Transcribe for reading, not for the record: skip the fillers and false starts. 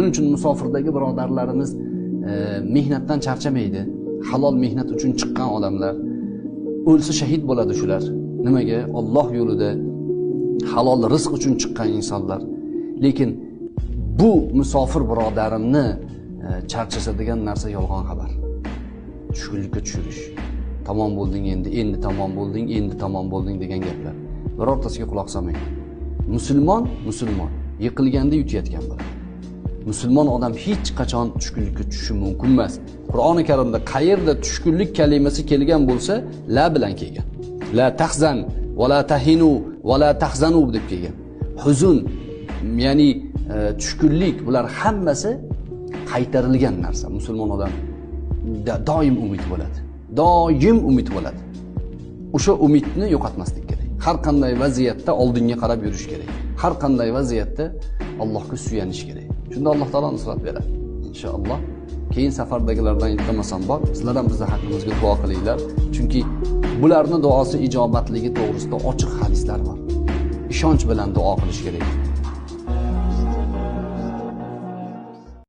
Shuning uchun musofirdagi birodarlarimiz mehnatdan charchamaydi. Halol mehnat uchun chiqqan odamlar. O'lsa shahid bo'ladi shular. Nimaga? Alloh yo'lida halol rizq uchun chiqqan insonlar. Lekin bu musofir birodarimni charchasadigan narsa yolg'on xabar. Tushkunlikka tushirish. Tamom bo'lding endi tamom bo'lding, endi tamom bo'lding degan gaplar. Birortasiga quloq solmang. Musulmon yiqilganda yutayotgan bo'ladi. Musulmon odam hech qachon tushkunlikka tushishi mumkin emas. Qur'oni Karimda qayerda tushkunlik kalimasi kelgan bo'lsa, la bilan kelgan. La tahzan va la tahinu va la tahzanu deb kelgan. Huzun, ya'ni tushkunlik, bular hammasi qaytarilgan narsa. Musulmon odam doim umid bo'ladi. Doim umid bo'ladi. O'sha umidni yo'qotmaslik kerak. Har qanday vaziyatda oldinga qarab yurish kerak. Har qanday vaziyatda Allohga suyanish kerak. Shunda Alloh taolo nusrat beradi. Inshaalloh. Keyin safardagilardan iltimasam bor, sizlar ham bizning haqqimizga duo qilinglar. Chunki bularning duosi ijobatligi to'g'risida ochiq hadislar bor. Ishonch bilan duo qilish kerak.